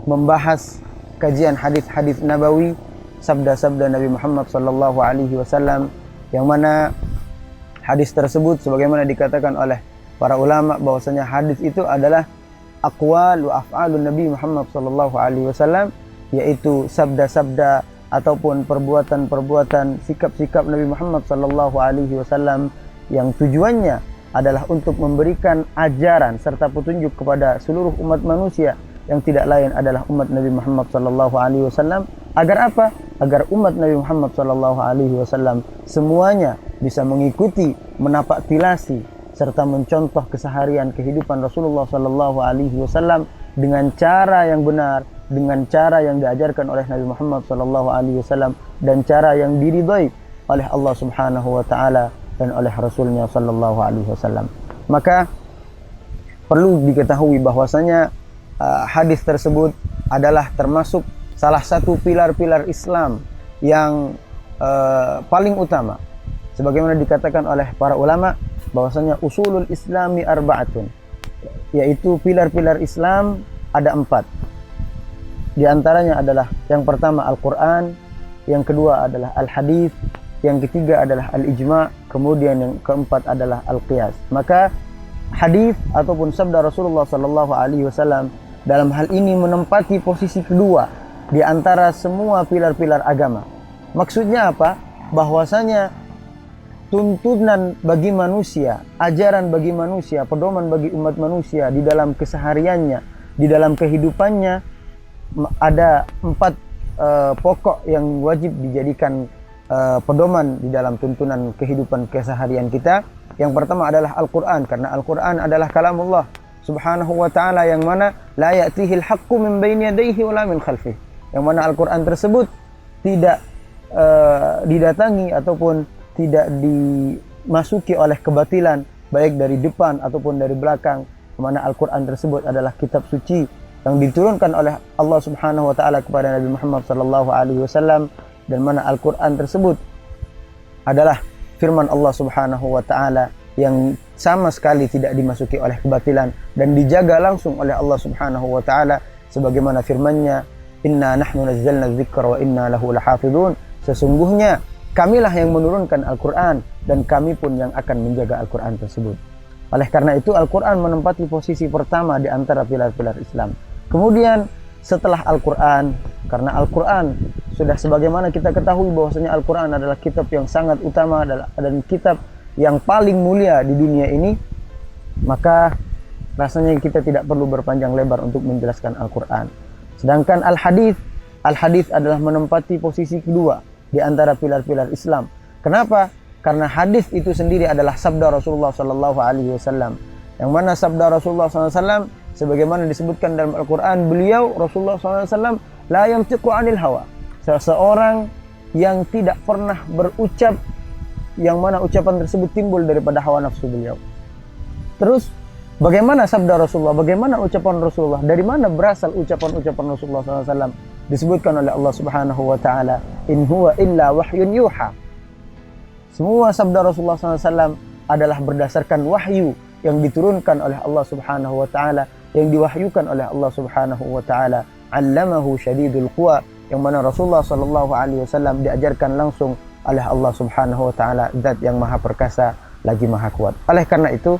membahas kajian hadis-hadis nabawi, sabda-sabda Nabi Muhammad sallallahu alaihi wasallam, yang mana hadis tersebut sebagaimana dikatakan oleh para ulama bahwasanya hadis itu adalah aqwal wa af'alun Nabi Muhammad sallallahu alaihi wasallam, yaitu sabda-sabda ataupun perbuatan-perbuatan, sikap-sikap Nabi Muhammad sallallahu alaihi wasallam yang tujuannya adalah untuk memberikan ajaran serta petunjuk kepada seluruh umat manusia yang tidak lain adalah umat Nabi Muhammad sallallahu alaihi wasallam. Agar apa? Agar umat Nabi Muhammad sallallahu alaihi wasallam semuanya bisa mengikuti, menapak tilasi serta mencontoh keseharian kehidupan Rasulullah sallallahu alaihi wasallam dengan cara yang benar, dengan cara yang diajarkan oleh Nabi Muhammad sallallahu alaihi wasallam dan cara yang diridhai oleh Allah Subhanahu wa taala dan oleh Rasulnya sallallahu alaihi wasallam. Maka perlu diketahui bahwasanya hadis tersebut adalah termasuk salah satu pilar-pilar Islam yang paling utama. Sebagaimana dikatakan oleh para ulama bahwasanya usulul islami arba'atun, yaitu pilar-pilar Islam ada 4. Di antaranya adalah yang pertama Al-Quran, yang kedua adalah Al-Hadis, yang ketiga adalah Al-Ijma', kemudian yang keempat adalah Al-Qiyas. Maka hadis ataupun sabda Rasulullah sallallahu alaihi wasallam dalam hal ini menempati posisi kedua di antara semua pilar-pilar agama. Maksudnya apa? Bahwasanya tuntunan bagi manusia, ajaran bagi manusia, pedoman bagi umat manusia di dalam kesehariannya, di dalam kehidupannya, ada 4 pokok yang wajib dijadikan pedoman di dalam tuntunan kehidupan keseharian kita. Yang pertama adalah Al-Quran, karena Al-Quran adalah kalamullah Subhanahu wa ta'ala, yang mana la ya'tihil haqqu min baini yadayhi wa la min khalfih, yang mana Al-Quran tersebut tidak didatangi ataupun tidak dimasuki oleh kebatilan baik dari depan ataupun dari belakang, mana Al-Quran tersebut adalah kitab suci yang diturunkan oleh Allah Subhanahu wa ta'ala kepada Nabi Muhammad sallallahu alaihi wasallam, dan mana Al-Quran tersebut adalah firman Allah Subhanahu wa ta'ala yang sama sekali tidak dimasuki oleh kebatilan dan dijaga langsung oleh Allah Subhanahu wa ta'ala, sebagaimana firman-Nya, inna nahnu nazzalna dzikra wa inna lahu lahafizun, sesungguhnya kamilah yang menurunkan Al-Quran dan kami pun yang akan menjaga Al-Quran tersebut. Oleh karena itu Al-Quran menempati posisi pertama di antara pilar-pilar Islam. Kemudian setelah Al-Quran, karena Al-Quran sudah sebagaimana kita ketahui bahwasanya Al-Quran adalah kitab yang sangat utama dan kitab yang paling mulia di dunia ini, maka rasanya kita tidak perlu berpanjang lebar untuk menjelaskan Al-Quran. Sedangkan Al-Hadis adalah menempati posisi kedua di antara pilar-pilar Islam. Kenapa? Karena hadis itu sendiri adalah sabda Rasulullah sallallahu alaihi wasallam, yang mana sabda Rasulullah sallallahu alaihi wasallam sebagaimana disebutkan dalam Al-Quran, beliau Rasulullah sallallahu alaihi wasallam la yantiqu anil hawa, seseorang yang tidak pernah berucap yang mana ucapan tersebut timbul daripada hawa nafsu beliau. Terus bagaimana sabda Rasulullah, bagaimana ucapan Rasulullah, dari mana berasal ucapan-ucapan Rasulullah SAW? Disebutkan oleh Allah Subhanahu wa ta'ala, in huwa illa wahyun yuha. Semua sabda Rasulullah SAW adalah berdasarkan wahyu yang diturunkan oleh Allah Subhanahu wa ta'ala, yang diwahyukan oleh Allah Subhanahu wa ta'ala. Allamahu syadidul quwa, yang mana Rasulullah SAW diajarkan langsung oleh Allah Subhanahu wa ta'ala, zat yang maha perkasa lagi maha kuat. Oleh karena itu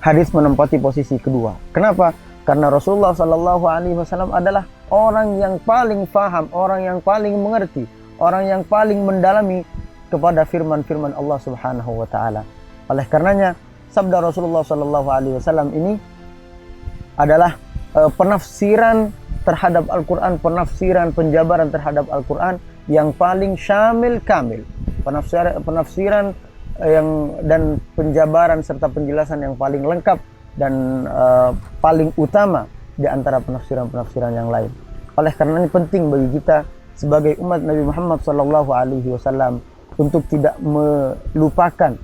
hadis menempati posisi kedua. Kenapa? Karena Rasulullah SAW adalah orang yang paling faham, orang yang paling mengerti, orang yang paling mendalami kepada firman-firman Allah Subhanahu wa ta'ala. Oleh karenanya sabda Rasulullah SAW ini adalah penafsiran terhadap Al-Quran, penafsiran, penjabaran terhadap Al-Quran yang paling syamil kamil, penafsiran yang dan penjabaran serta penjelasan yang paling lengkap dan paling utama di antara penafsiran-penafsiran yang lain. Oleh karena ini penting bagi kita sebagai umat Nabi Muhammad SAW untuk tidak melupakan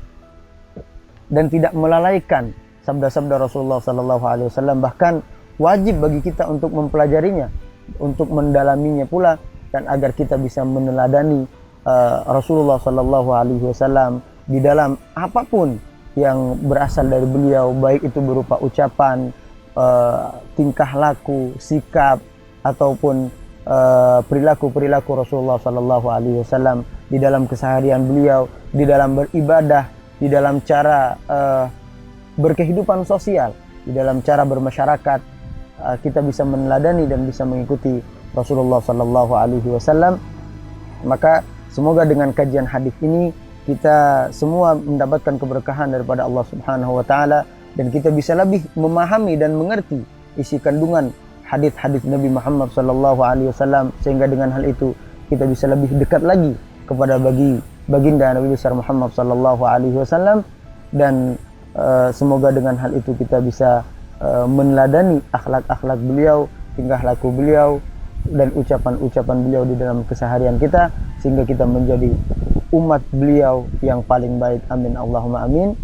dan tidak melalaikan sabda-sabda Rasulullah SAW, bahkan wajib bagi kita untuk mempelajarinya, untuk mendalaminya pula, dan agar kita bisa meneladani Rasulullah SAW di dalam apapun yang berasal dari beliau, baik itu berupa ucapan, tingkah laku, sikap, ataupun perilaku-perilaku Rasulullah Sallallahu Alaihi Wasallam di dalam keseharian beliau, di dalam beribadah, di dalam cara berkehidupan sosial, di dalam cara bermasyarakat, kita bisa meneladani dan bisa mengikuti Rasulullah Sallallahu Alaihi Wasallam. Maka semoga dengan kajian hadis ini kita semua mendapatkan keberkahan daripada Allah Subhanahu wa taala, dan kita bisa lebih memahami dan mengerti isi kandungan hadis-hadis Nabi Muhammad sallallahu alaihi wasallam, sehingga dengan hal itu kita bisa lebih dekat lagi kepada baginda Nabi besar Muhammad sallallahu alaihi wasallam, dan semoga dengan hal itu kita bisa meneladani akhlak-akhlak beliau, tingkah laku beliau, dan ucapan-ucapan beliau di dalam keseharian kita, sehingga kita menjadi umat beliau yang paling baik. Amin Allahumma amin.